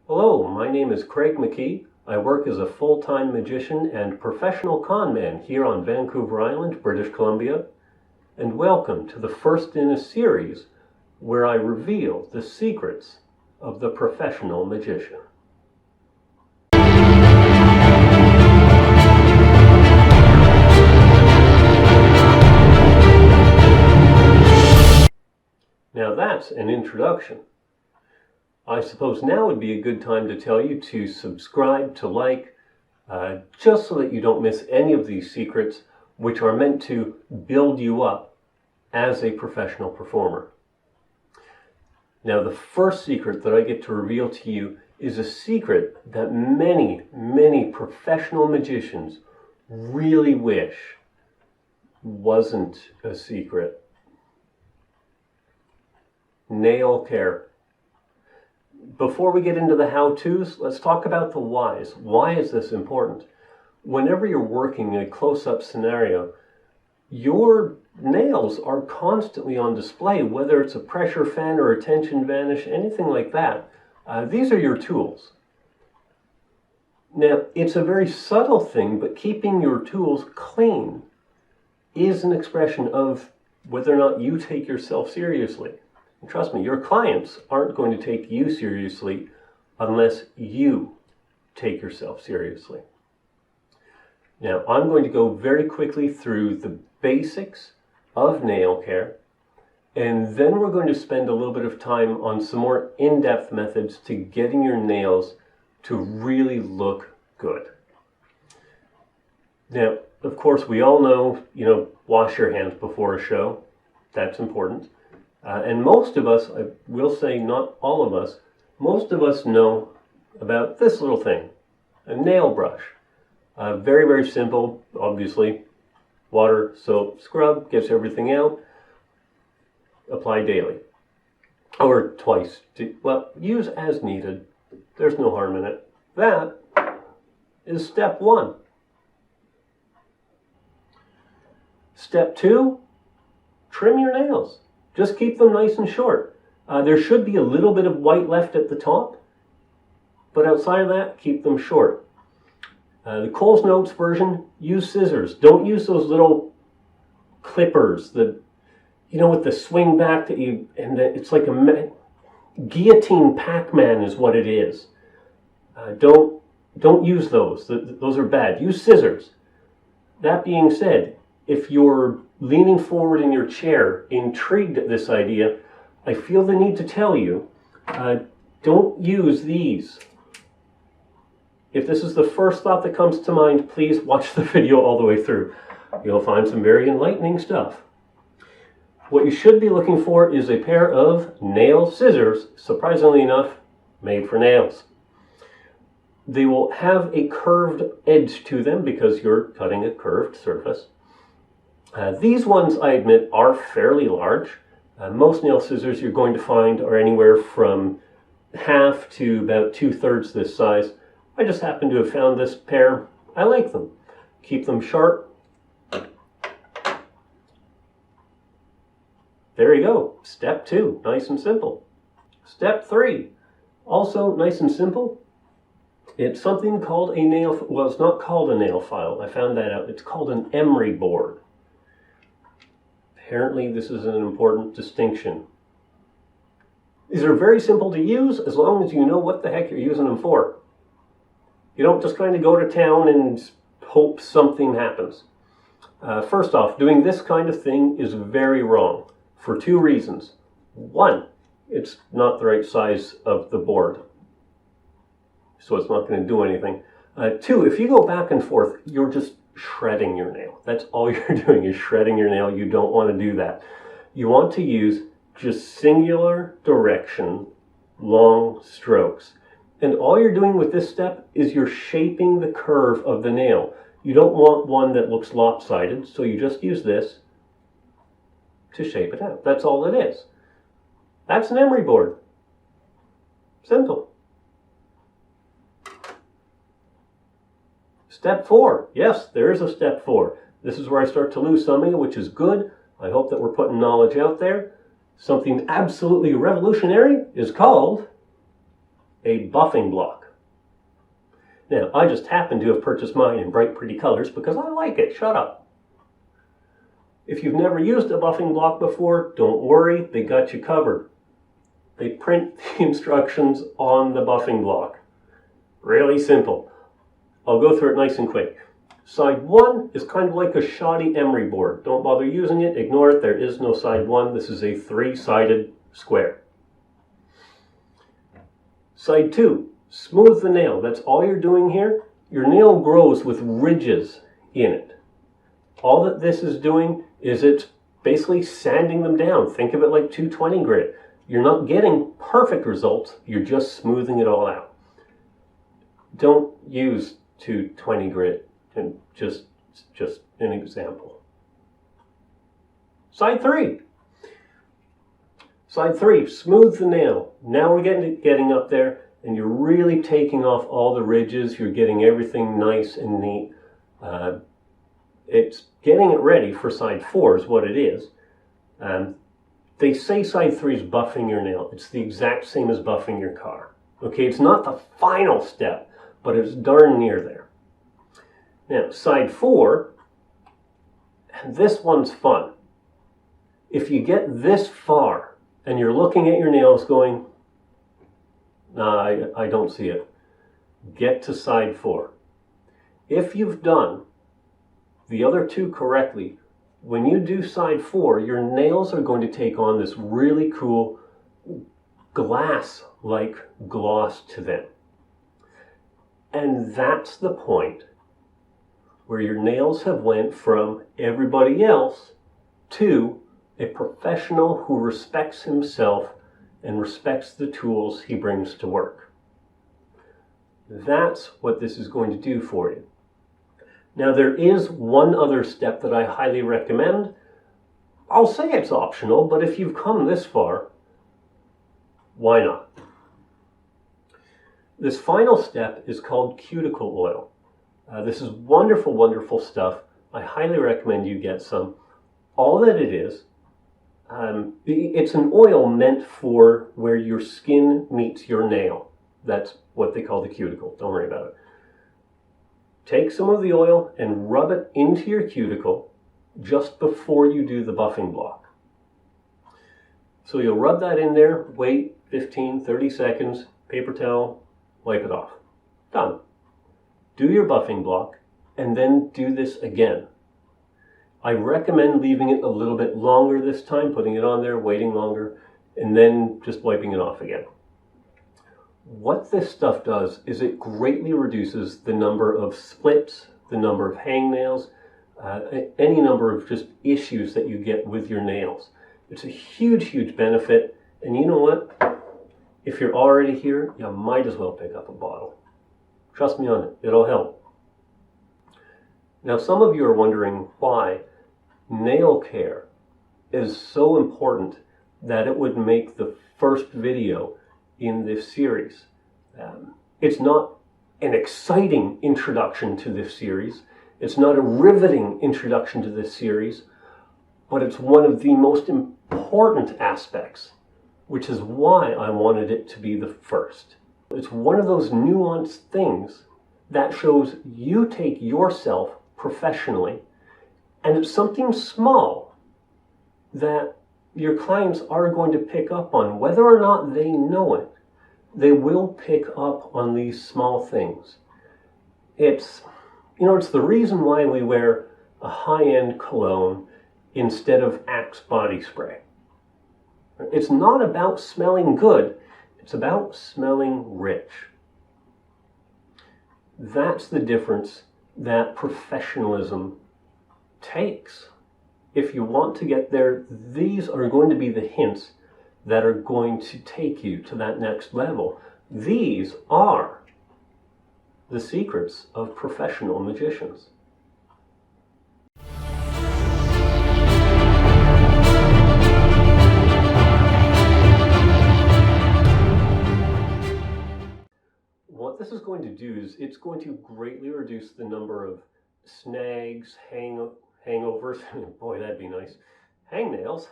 Hello, my name is Craig McKee. I work as a full-time magician and professional con man here on Vancouver Island, British Columbia. And welcome to the first in a series where I reveal the secrets of the professional magician. Now that's an introduction. I suppose now would be a good time to tell you to subscribe, to like, just so that you don't miss any of these secrets, which are meant to build you up as a professional performer. Now, the first secret that I get to reveal to you is a secret that many, many professional magicians really wish wasn't a secret. Nail care. Before we get into the how-tos, let's talk about the whys. Why is this important? Whenever you're working in a close-up scenario, your nails are constantly on display, whether it's a pressure fan or a tension vanish, anything like that. These are your tools. Now, it's a very subtle thing, but keeping your tools clean is an expression of whether or not you take yourself seriously. And trust me, your clients aren't going to take you seriously unless you take yourself seriously. Now, I'm going to go very quickly through the basics of nail care, and then we're going to spend a little bit of time on some more in-depth methods to getting your nails to really look good. Now, of course, we all know, wash your hands before a show. That's important. And most of us, I will say not all of us, most of us know about this little thing, a nail brush. Very, very simple, obviously. Water, soap, scrub, gets everything out. Apply daily. Or twice. Well, use as needed. There's no harm in it. That is step one. Step two, trim your nails. Just keep them nice and short. There should be a little bit of white left at the top, but outside of that, keep them short. The Coles Notes version, use scissors. Don't use those little clippers that, with the swing back that it's like a guillotine Pac-Man is what it is. Don't use those. Those are bad. Use scissors. That being said, if you're leaning forward in your chair, intrigued at this idea, I feel the need to tell you, don't use these. If this is the first thought that comes to mind, please watch the video all the way through. You'll find some very enlightening stuff. What you should be looking for is a pair of nail scissors, surprisingly enough, made for nails. They will have a curved edge to them because you're cutting a curved surface. These ones, I admit, are fairly large. Most nail scissors you're going to find are anywhere from half to about 2/3 this size. I just happen to have found this pair. I like them. Keep them sharp. There you go. Step two, nice and simple. Step three, also nice and simple. It's something called a nail, well, it's not called a nail file. I found that out. It's called an emery board. Apparently, this is an important distinction. These are very simple to use as long as you know what the heck you're using them for. You don't just kind of go to town and hope something happens. First off, doing this kind of thing is very wrong for two reasons. One, it's not the right size of the board, so it's not going to do anything. Two, if you go back and forth, you're just shredding your nail. That's all you're doing is shredding your nail. You don't want to do that. You want to use just singular direction, long strokes. And all you're doing with this step is you're shaping the curve of the nail. You don't want one that looks lopsided, so you just use this to shape it out. That's all it is. That's an emery board. Simple. Step four. Yes, there is a step four. This is where I start to lose some of you, which is good. I hope that we're putting knowledge out there. Something absolutely revolutionary is called a buffing block. Now, I just happen to have purchased mine in bright, pretty colors because I like it. Shut up. If you've never used a buffing block before, don't worry, they got you covered. They print the instructions on the buffing block. Really simple. I'll go through it nice and quick. Side 1 is kind of like a shoddy emery board. Don't bother using it, ignore it, there is no side 1. This is a 3-sided square. Side 2, smooth the nail. That's all you're doing here. Your nail grows with ridges in it. All that this is doing is it's basically sanding them down. Think of it like 220 grit. You're not getting perfect results, you're just smoothing it all out. Don't use 220 grit, and just an example. Side 3. Side 3, smooth the nail. Now we're getting up there, and you're really taking off all the ridges. You're getting everything nice and neat. It's getting it ready for side 4 is what it is. They say side 3 is buffing your nail. It's the exact same as buffing your car. Okay, it's not the final step, but it's darn near there. Now, side 4, this one's fun. If you get this far and you're looking at your nails going, nah, I don't see it, get to side 4. If you've done the other 2 correctly, when you do side 4, your nails are going to take on this really cool glass-like gloss to them. And that's the point where your nails have went from everybody else to a professional who respects himself and respects the tools he brings to work. That's what this is going to do for you. Now, there is one other step that I highly recommend. I'll say it's optional, but if you've come this far, why not? This final step is called cuticle oil. This is wonderful, wonderful stuff. I highly recommend you get some. All that it is, it's an oil meant for where your skin meets your nail. That's what they call the cuticle. Don't worry about it. Take some of the oil and rub it into your cuticle just before you do the buffing block. So you'll rub that in there, wait 15, 30 seconds, paper towel, wipe it off. Done. Do your buffing block and then do this again. I recommend leaving it a little bit longer this time, putting it on there, waiting longer, and then just wiping it off again. What this stuff does is it greatly reduces the number of splits, the number of hangnails, any number of just issues that you get with your nails. It's a huge, huge benefit. And you know what? If you're already here, you might as well pick up a bottle. Trust me on it, it'll help. Now, some of you are wondering why nail care is so important that it would make the first video in this series. It's not an exciting introduction to this series. It's not a riveting introduction to this series, but it's one of the most important aspects, which is why I wanted it to be the first. It's one of those nuanced things that shows you take yourself professionally, and it's something small that your clients are going to pick up on. Whether or not they know it, they will pick up on these small things. It's the reason why we wear a high-end cologne instead of Axe body spray. It's not about smelling good, it's about smelling rich. That's the difference that professionalism takes. If you want to get there, these are going to be the hints that are going to take you to that next level. These are the secrets of professional magicians. What this is going to do is it's going to greatly reduce the number of snags, hangovers, boy, that'd be nice, hangnails,